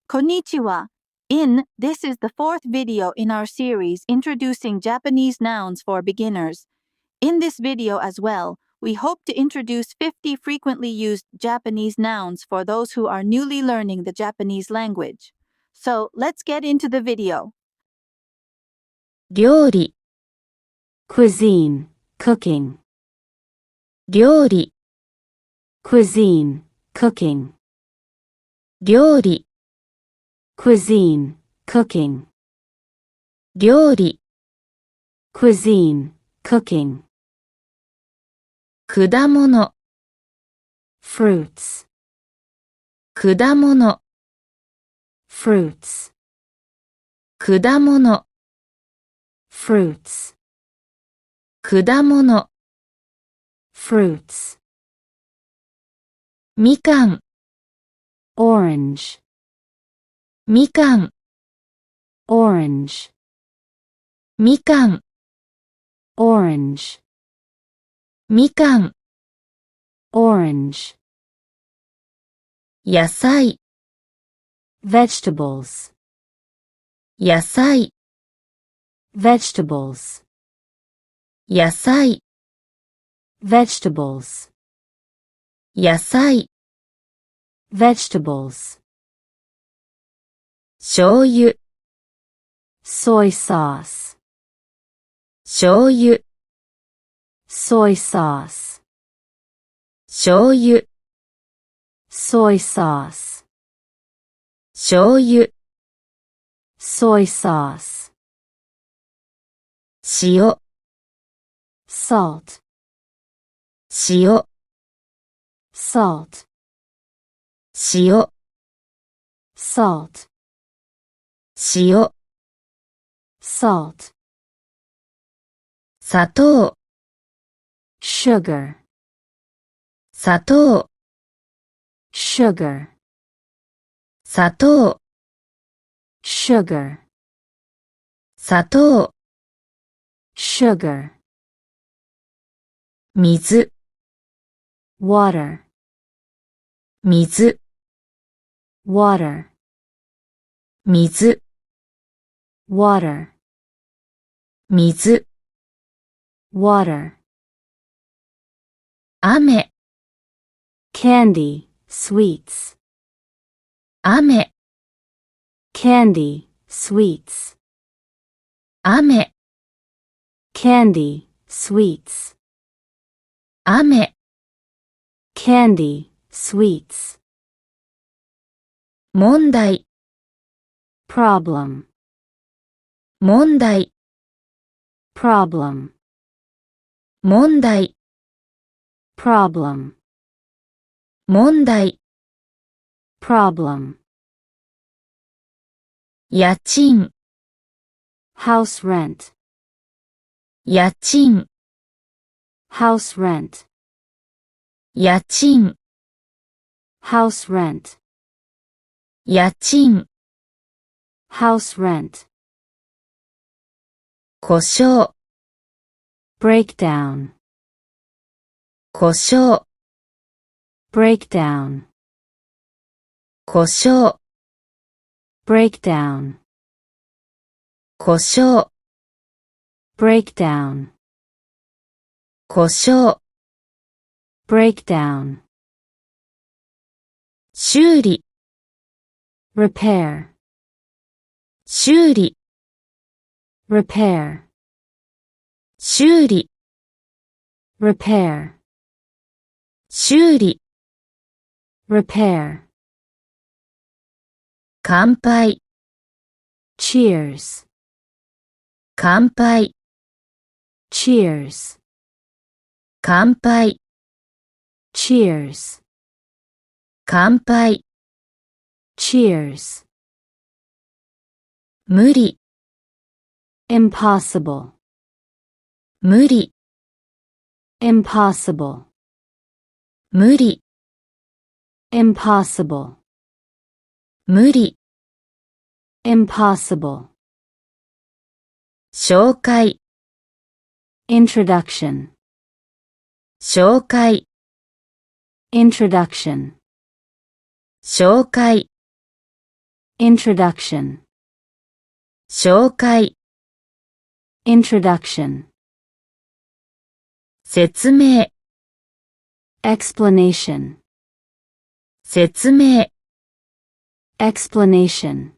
Konnichiwa. This is the fourth video in our series introducing Japanese nouns for beginners. In this video as well, we hope to introduce 50 frequently used Japanese nouns for those who are newly learning the Japanese language. So let's get into the video. 料理 cuisine, cooking. 料理 cuisine, cooking. 料理 cuisine, cooking. 料理 cuisine, cooking. 果物 fruits. 果物 fruits. 果物 fruits. 果物 fruits. みかん orange. みかん orange. みかん orange. みかん orange. 野菜 vegetables. 野菜 vegetables. 野菜 vegetables. 野菜 vegetables. 醤油 soy sauce. 醤油 soy sauce. 醤油 soy sauce. 醤油 soy sauce. 塩 salt. 塩 salt. 塩 salt. 塩 salt. 砂糖 sugar. 砂糖 sugar. 砂糖 sugar. 砂糖 sugar. 水 water. 水 water. 水 water. 水 water. 飴 candy, sweets. 飴 candy, sweets. 飴 candy, sweets. 飴 candy, sweets. 問題 problem. 問題 problem. 問題 problem. 問題 problem. 家賃 house rent. 家賃 house rent. 家賃 house rent. 家賃 house rent. 故障 breakdown. 故障 breakdown. 故障 breakdown. 故障 breakdown. 故障 breakdown. 修理 repair. 修理 repair. 修理 repair. 修理 repair. 乾杯 cheers. 乾杯 cheers. 乾杯 cheers. 乾杯 cheers. 無理 impossible. 無理 impossible. 無理 impossible. 無理 impossible. 紹介 introduction. 紹介 introduction. 紹介 Introduction. 紹介、 Introduction. 説明、 Explanation. 説明、 Explanation.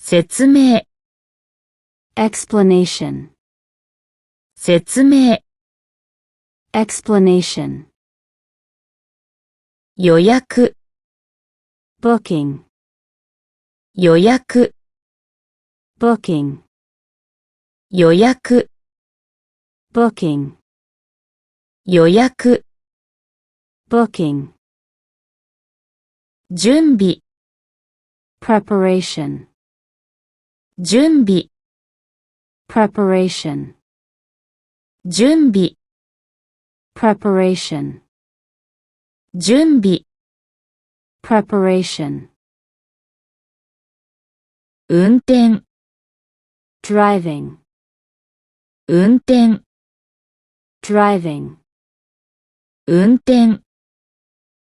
説明、 Explanation. 説明、 Explanation. 予約、 Booking. 予約、 Booking. 予約、 Booking. 予約、 Booking. 準備、 Preparation. 準備、 Preparation. 準備、 Preparation. 準備、 Preparation. 運転、 Driving. 運転、 Driving. 運転、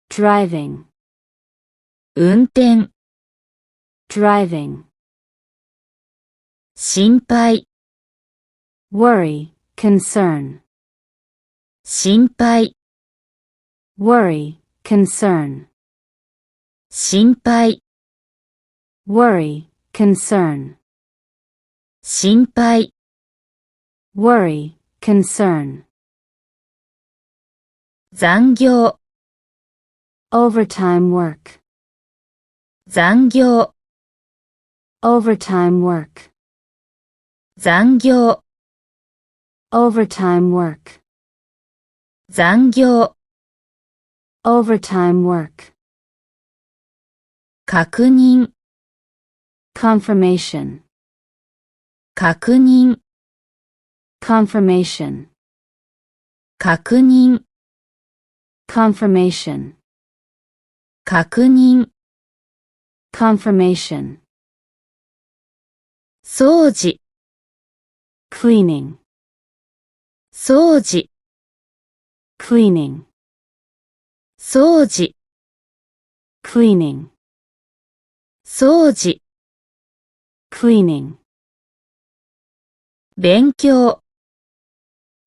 Driving. 運転、 Driving. 心配、 Worry. Concern. 心配、 Worry. Concern. 心配、 Worry. Concern. 心配、 Worry. Concern. 残業、 Overtime work. 残業、 Overtime work. 残業、 Overtime work. 残業、 Overtime work. 確認、 Confirmation. 確認、 Confirmation. 確認、 Confirmation. 確認、 Confirmation. 掃除、 Cleaning. 掃除、 Cleaning. 掃除、 Cleaning. 掃除、 Cleaning. 勉強、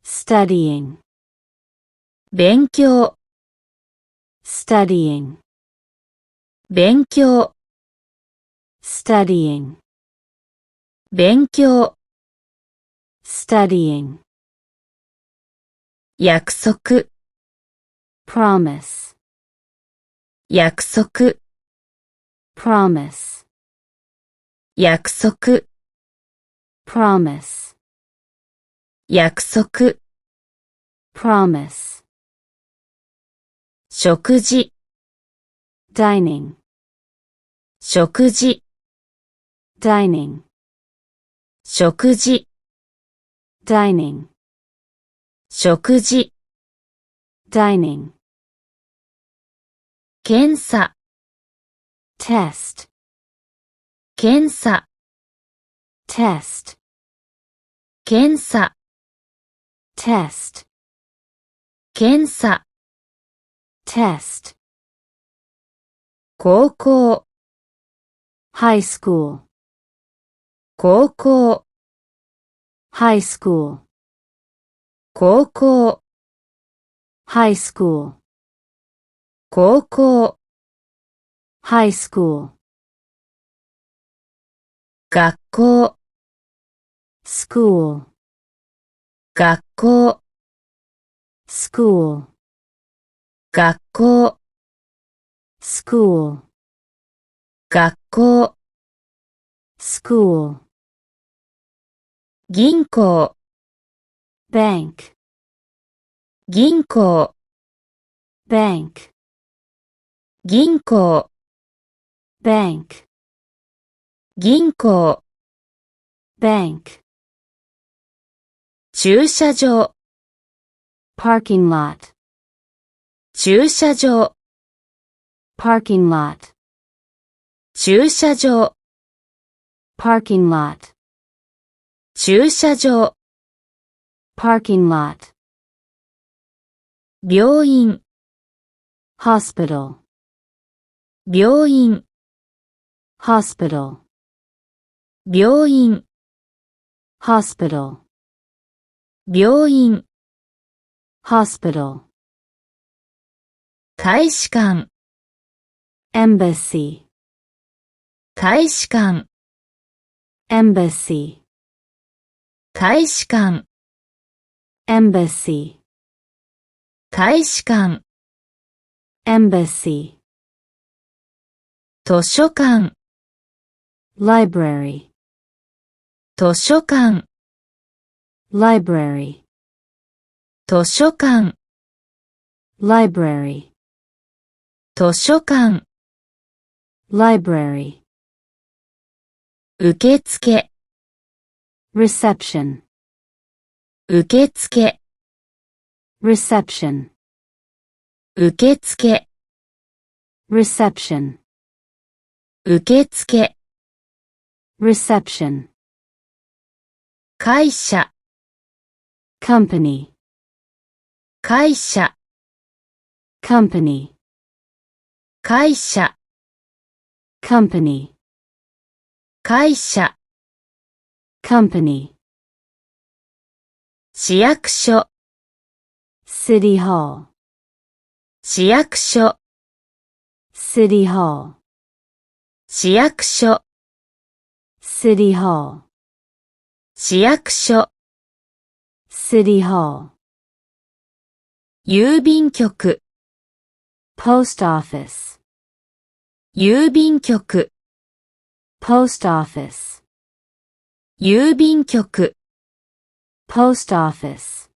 Studying. 勉強、 Studying. 勉強、 Studying. 勉強、 Studying. 約束、 Promise. 約束、 Promise. 約束、 Promise. 約束、 Promise. 食事、 Dining. 食事、 Dining. 食事、 Dining. 食事、 Dining. 検査、 Test. 検査、 Test. 検査、 Test. 検査、 Test. 高校、 High school. 高校、 High school. 高校、 High school. 高校、 High school. 学校、 School. 学校、 School. 学校、 School. 学校、 School. 銀行、 Bank. 銀行、 Bank. 銀行、 Bank. 銀行、 Bank. 駐車場、 Parking lot. 駐車場、 Parking lot. 駐車場、 Parking lot. 駐車場、 Parking lot. 病院、 Hospital. 病院、hospital, 病院、 hospital, 病院、 hospital, 大使館、 embassy, 大使館、 embassy, 大使館、 embassy, 大使館、 embassy, 図書館、 library, 図書館、 library, 図書館、 library, 図書館、 library, 受付、 reception, 受付、 reception, 受付、 reception, 受付、 reception, 会社、 company, 会社、 company, 会社、 company, 会社、 company, 市役所、 city hall, 市役所、 city hall, 市役所、 city hall, 市役所、 city hall, 郵便局、 post office, 郵便局、 post office, 郵便局、 post office,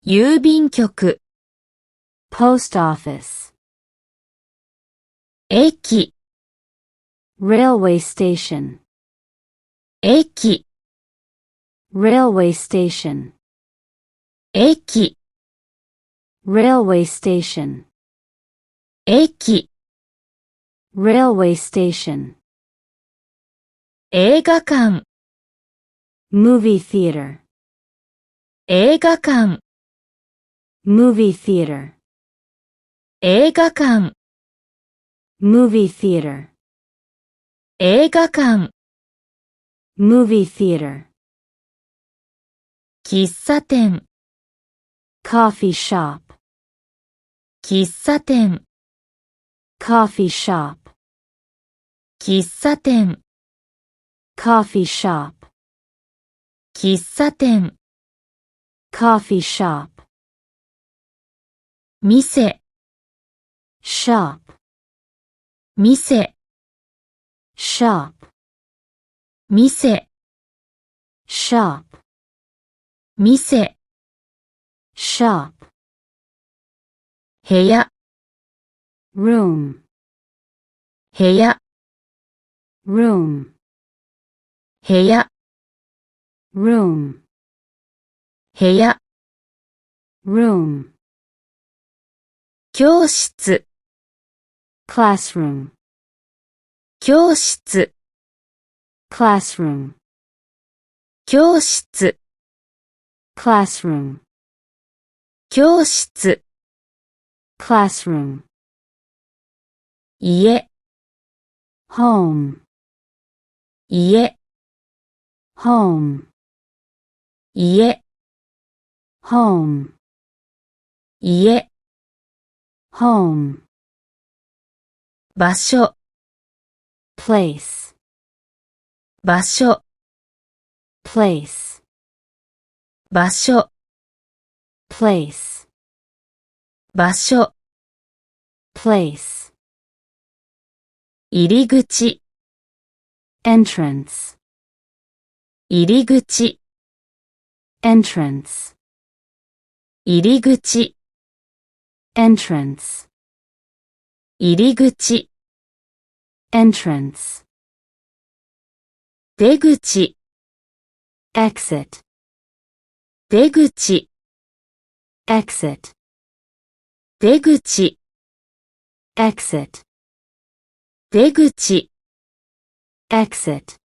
郵便局、 post office, 駅、 railway station, 駅、 railway station, 駅、 railway station, 駅、 railway station, 映画館、 movie theater, 映画館、 movie theater, 映画館、 movie theater, 映画館、 movie theater, 喫茶店、 coffee shop, 喫茶店、 coffee shop, 喫茶店、 coffee shop, 喫茶店、 coffee shop, 店、 shop, 店、 shop, 店、 shop, 店、 shop, 部屋、 room, 部屋、 room, 部屋、 room, 部屋、 room, 教室、 classroom, 教室、 classroom, 教室、 classroom, 教室、 classroom, 家、 home, 家、 home, 家、 home, 家、 home, 場所、 place, 場所、 place, 場所、 place, 場所、 place, 入り口、 entrance, 入り口、 entrance, 入り口、 entrance, 入り口、 entrance, 出口、 exit, 出口、 exit, 出口、 exit, 出口、 exit,